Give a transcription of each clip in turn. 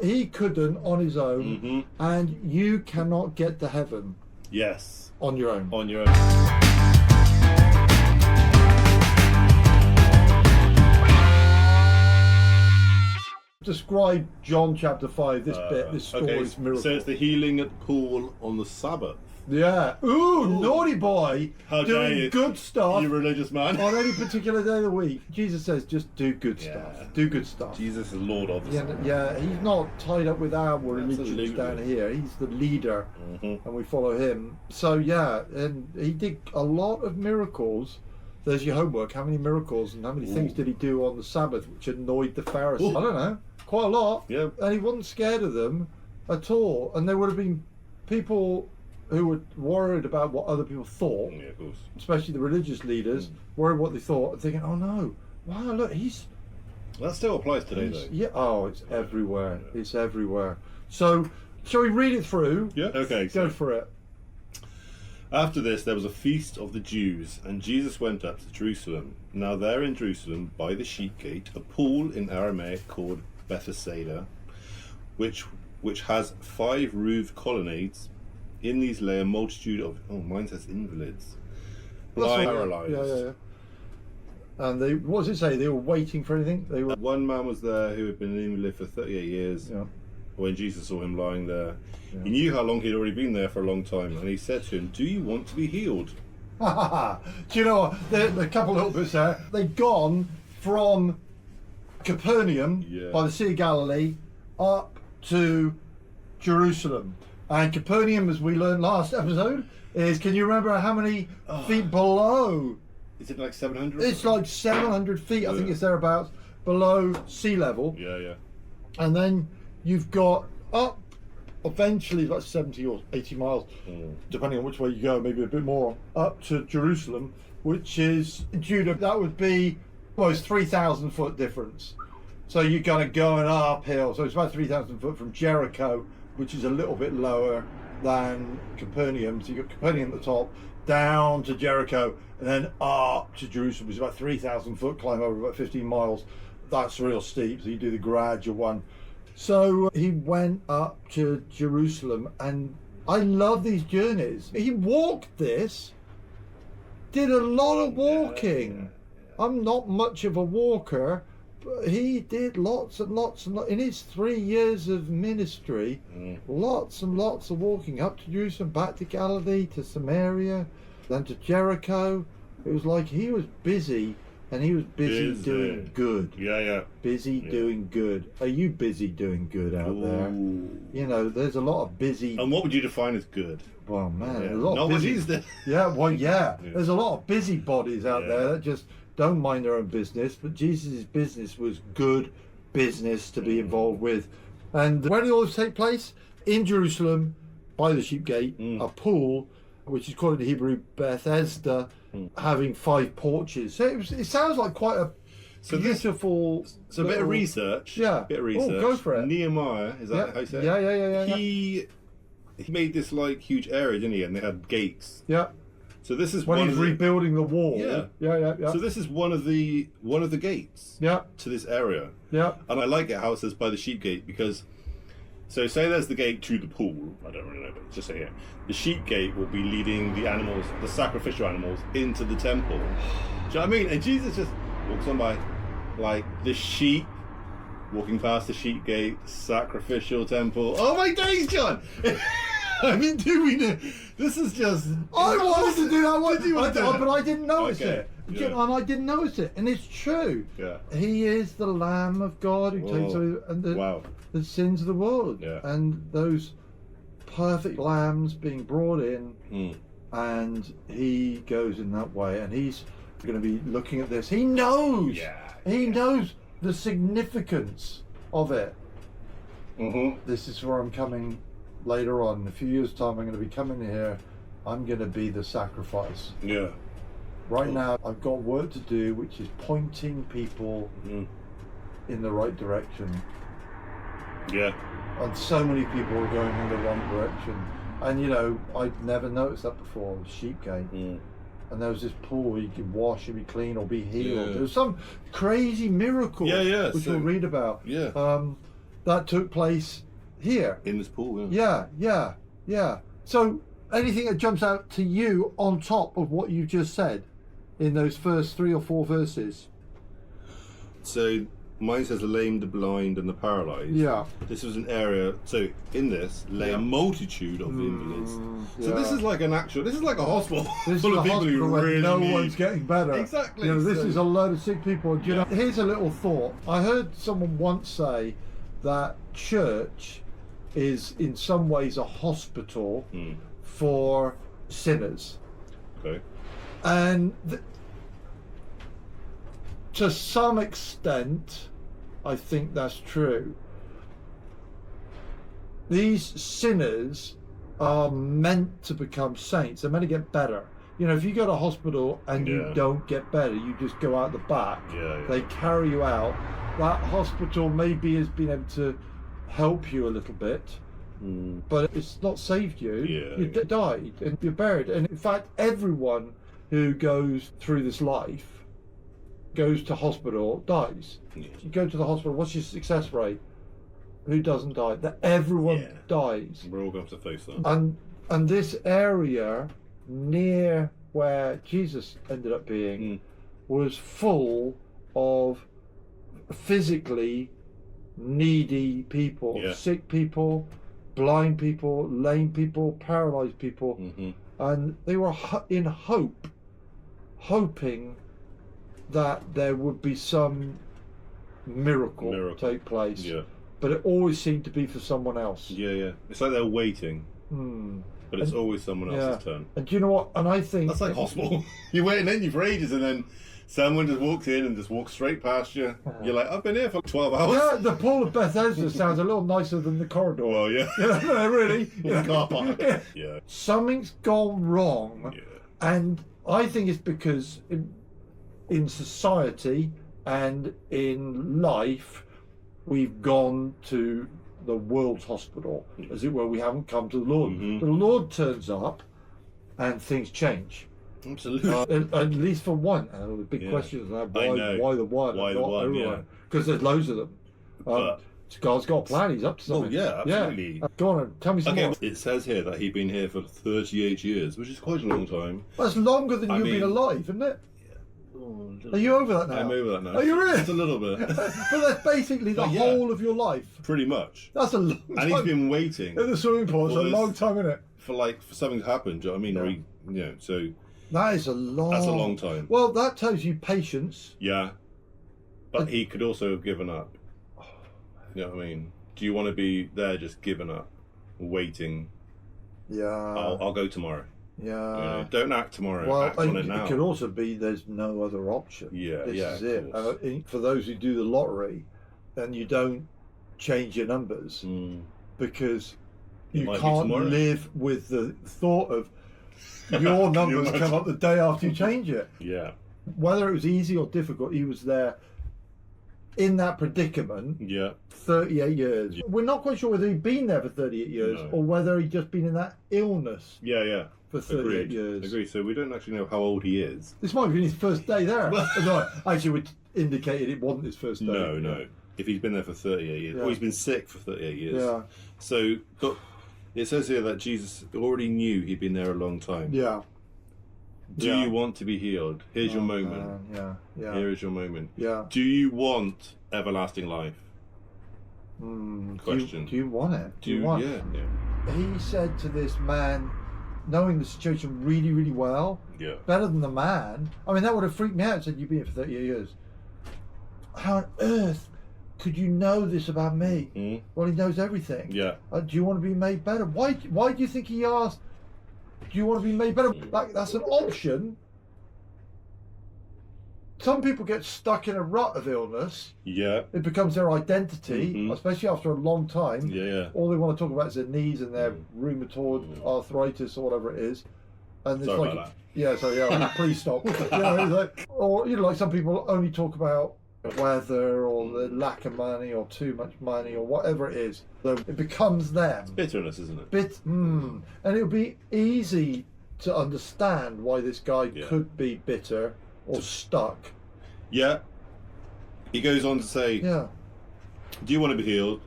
He couldn't on his own, and you cannot get to heaven. Yes. On your own. On your own. Describe John chapter 5, this bit, this story's miracle. So it's the healing at the pool on the Sabbath. Yeah. Ooh, naughty boy. How dare doing you, good stuff. You religious man. On any particular day of the week. Jesus says, just do good stuff. Do good stuff. Jesus is Lord of the Sabbath. Yeah, he's not tied up with our religions down here. He's the leader, and we follow him. So yeah, and he did a lot of miracles. There's your homework. How many miracles and how many things did he do on the Sabbath which annoyed the Pharisees? I don't know. Quite a lot. Yeah. And he wasn't scared of them at all. And there would have been people who were worried about what other people thought. Yeah, of course. Especially the religious leaders, worried what they thought and thinking, oh no, wow, look, he's... That still applies today, though. Yeah, oh, it's everywhere. Yeah. It's everywhere. So, shall we read it through? Yeah. Okay. Go for it. After this, there was a feast of the Jews, and Jesus went up to Jerusalem. Now there in Jerusalem, by the sheep gate, a pool in Aramaic called Bethesda, which has 5 roofed colonnades. In these lay a multitude of, mine says invalids, blind, paralyzed. Yeah. And they, what does it say? They were waiting for anything? They were. One man was there who had been an invalid for 38 years. Yeah. When Jesus saw him lying there, he knew how long he'd already been there for a long time, and he said to him, "Do you want to be healed?" Do you know what? A couple of little bits there. They'd gone from Capernaum by the Sea of Galilee up to Jerusalem. And Capernaum, as we learned last episode, is, can you remember how many feet below? Is it like 700? It's like 700 feet, I think it's thereabouts, below sea level. Yeah. And then you've got up, eventually like 70 or 80 miles, depending on which way you go, maybe a bit more, up to Jerusalem, which is, Judah, that would be almost 3,000 foot difference. So you're kind of going uphill. So it's about 3,000 foot from Jericho, which is a little bit lower than Capernaum. So you've got Capernaum at the top, down to Jericho, and then up to Jerusalem, which is about 3,000 foot climb over about 15 miles. That's real steep, so you do the gradual one. So he went up to Jerusalem, and I love these journeys. He walked this, did a lot of walking. I'm not much of a walker, but he did lots and lots and lots. In his 3 years of ministry, lots and lots of walking up to Jerusalem, back to Galilee, to Samaria, then to Jericho. It was like he was busy, and he was busy doing good. Yeah. Busy doing good. Are you busy doing good out there? You know, there's a lot of busy. And what would you define as good? Well, man, there's a lot of busy. There's a lot of busybodies out there that just don't mind their own business, but Jesus' business was good business to be involved with. And where did all this take place? In Jerusalem, by the sheep gate, a pool, which is called in Hebrew Bethesda, having 5 porches. So it sounds like quite a beautiful... So a bit of research. Yeah. Bit of research. Oh, go for it. Nehemiah, is that how you say it? Yeah. He made this like huge area, didn't he? And they had gates. Yeah. So this is when he's rebuilding the wall. Yeah. So this is one of the gates. Yeah. To this area. Yeah. And I like it how it says by the sheep gate, because so say there's the gate to the pool. I don't really know, but just say here. The sheep gate will be leading the animals, the sacrificial animals, into the temple. Do you know what I mean? And Jesus just walks on by, like the sheep walking past the sheep gate, sacrificial temple. Oh my days, John! I mean, this is just... I wanted to do that one, but I didn't notice it. Yeah. And I didn't notice it. And it's true. Yeah. He is the Lamb of God who takes away the sins of the world. Yeah. And those perfect lambs being brought in, and he goes in that way. And he's going to be looking at this. He knows. Yeah. He knows the significance of it. This is where I'm coming later on. In a few years' time, I'm going to be coming here. I'm going to be the sacrifice. Yeah. Right now, I've got work to do, which is pointing people in the right direction. Yeah. And so many people are going in the wrong direction. And you know, I'd never noticed that before, the sheep gate. And there was this pool where you could wash and be clean or be healed. There was some crazy miracle, which we'll read about. that took place here. In this pool, yeah. Yeah. So anything that jumps out to you on top of what you just said in those first 3 or 4 verses? So mine says the lame, the blind, and the paralysed. Yeah. This was an area. So in this lay a multitude of invalids. So this is like this is like a hospital This full is of a people who hospital where really no need. one's getting better. Exactly. You know, this So- is a load of sick people. Do you know, here's a little thought. I heard someone once say that church is in some ways a hospital for sinners. Okay. And to some extent, I think that's true. These sinners are meant to become saints. They're meant to get better. You know, if you go to hospital and you don't get better, you just go out the back. They carry you out. That hospital maybe has been able to help you a little bit, but it's not saved you. You died and you're buried. And in fact, everyone who goes through this life goes to hospital, dies. You go to the hospital, what's your success rate? Who doesn't die? That everyone dies. We're all going to face that. And this area near where Jesus ended up being was full of physically needy people, sick people, blind people, lame people, paralyzed people, and they were in hoping that there would be some miracle take place. But it always seemed to be for someone else. It's like they're waiting, but it's always someone else's turn. And do you know what? And I think that's like hospital. You're waiting in for ages, and then someone just walks in and just walks straight past you. You're like, I've been here for 12 hours. Yeah, the pool of Bethesda sounds a little nicer than the corridor. Well, yeah. Really. The car park. Yeah. Something's gone wrong, and I think it's because in society and in life, we've gone to the world's hospital, as it were. We haven't come to the Lord. The Lord turns up, and things change. Absolutely. At least for one. And the big question is why the one? Why the one? Everyone? Because there's loads of them. God's got a plan. He's up to something. Oh yeah, absolutely. Go on and tell me some more. It says here that he'd been here for 38 years, which is quite a long time. That's longer than you've been alive, isn't it? Are you over that now? I'm over that now. Are you really? Just a little bit. But that's basically the whole of your life. Pretty much. That's a long time. And he's been waiting. In the swimming pool, it's a long time, isn't it? For something to happen, do you know what I mean? So... That's a long time. Well, that tells you patience. Yeah. But he could also have given up. You know what I mean? Do you want to be there just giving up, waiting? Yeah. I'll go tomorrow. Yeah. Don't act tomorrow. Well, act on it now. It could also be there's no other option. This is it. For those who do the lottery, and you don't change your numbers because you can't live with the thought of your numbers come up the day after you change it. Yeah. Whether it was easy or difficult, he was there in that predicament. 38 years. We're not quite sure whether he'd been there for 38 years or whether he'd just been in that illness. For 38 years. Agreed. So we don't actually know how old he is. This might have been his first day there. No, actually, we indicated it wasn't his first day. No. If he's been there for 38 years, or he's been sick for 38 years. Yeah. So, but it says here that Jesus already knew he'd been there a long time. Yeah. Do you want to be healed? Here's your moment. Here is your moment. Yeah. Do you want everlasting life? Question. Do you want it? Do you want? Yeah. He said to this man, knowing the situation really, really well, better than the man. I mean, that would have freaked me out. Said, you've been here for 38 years. How on earth could you know this about me? Well, he knows everything. Yeah. Do you want to be made better? Why do you think he asked, do you want to be made better? Like, that's an option. Some people get stuck in a rut of illness. Yeah. It becomes their identity, especially after a long time. Yeah. All they want to talk about is their knees and their rheumatoid arthritis or whatever it is. And it's Sorry about that. Please stop. Like some people only talk about weather or the lack of money or too much money or whatever it is. So it becomes them. It's bitterness, isn't it? And it would be easy to understand why this guy could be bitter or stuck. Yeah. He goes on to say, do you want to be healed?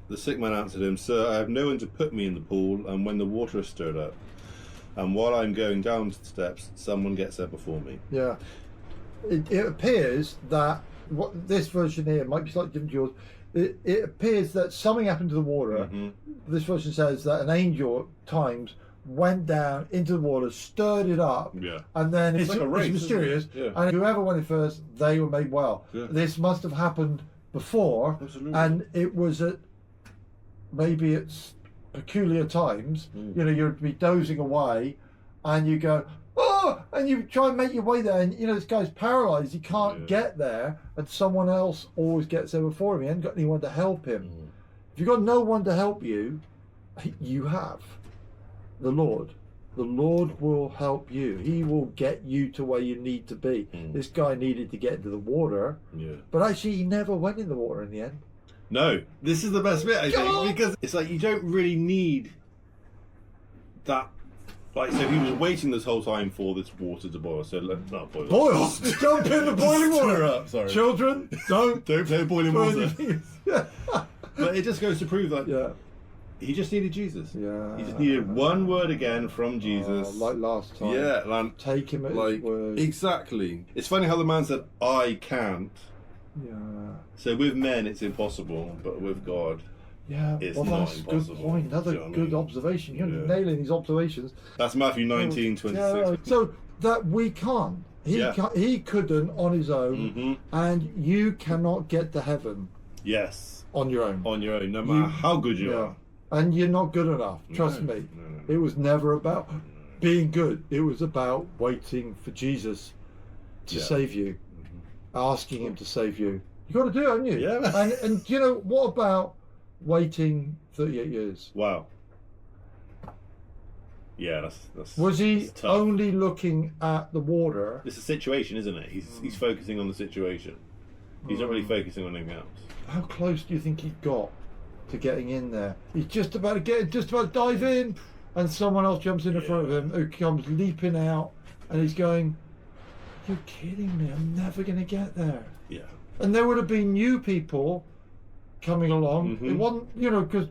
The sick man answered him, Sir, I have no one to put me in the pool, and when the water is stirred up, and while I'm going down the steps, someone gets there before me. Yeah. It appears that what this version here might be slightly different to yours. It appears that something happened to the water. This version says that an angel at times went down into the water, stirred it up, and then it's like a race, mysterious. Yeah. And whoever went in first, they were made well. Yeah. This must have happened before, and it was at maybe it's peculiar times. You know, you'd be dozing away, and you go, oh, and you try and make your way there, and you know this guy's paralyzed, he can't get there, and someone else always gets there before him. He hasn't got anyone to help him. If you've got no one to help you, you have the Lord. The Lord will help you. He will get you to where you need to be. This guy needed to get into the water, but actually he never went in the water in the end. No, this is the best bit, I think, because it's like you don't really need that. Like, so he was waiting this whole time for this water to boil. So not boil. Boil! Jump in the boiling water. Stir up, sorry. Children, don't play boiling water. Yeah. But it just goes to prove that he just needed Jesus. Yeah. He just needed one word again from Jesus. Like last time. Yeah, like, take him at his word. Exactly. It's funny how the man said, I can't. Yeah. So with men it's impossible, but with God it's not that's impossible. a good point. Another good observation. You're nailing these observations. That's Matthew 19:26. Yeah, so that we can't. He couldn't on his own, and you cannot get to heaven. Yes. On your own. On your own, no matter how good you are. And you're not good enough. Trust me. No. It was never about being good. It was about waiting for Jesus to save you, asking him to save you. You got to do it, haven't you? Yeah. And you know what about waiting 38 years? Wow. Yeah, that's. Was he only looking at the water? It's a situation, isn't it? He's focusing on the situation. He's not really focusing on anything else. How close do you think he got to getting in there? He's just about to dive in, and someone else jumps in front of him who comes leaping out, and he's going, "You're kidding me! I'm never going to get there." Yeah. And there would have been new people coming along. It wasn't, you know, because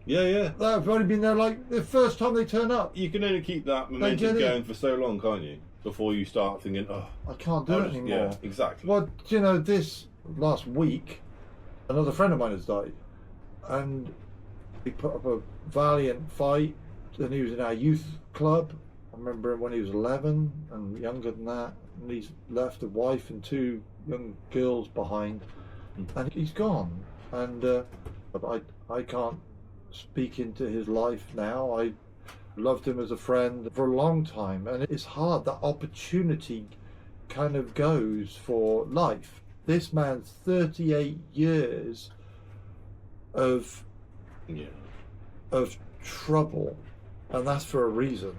they've only been there like the first time they turn up. You can only keep that momentum going for so long, can't you? Before you start thinking, oh, I can't do it anymore. Yeah, exactly. Well, you know, this last week, another friend of mine has died, and he put up a valiant fight, and he was in our youth club. I remember him when he was 11 and younger than that, and he's left a wife and 2 young girls behind, and he's gone. And I can't speak into his life now. I loved him as a friend for a long time, and it's hard. That opportunity kind of goes for life. This man's 38 years of trouble, and that's for a reason.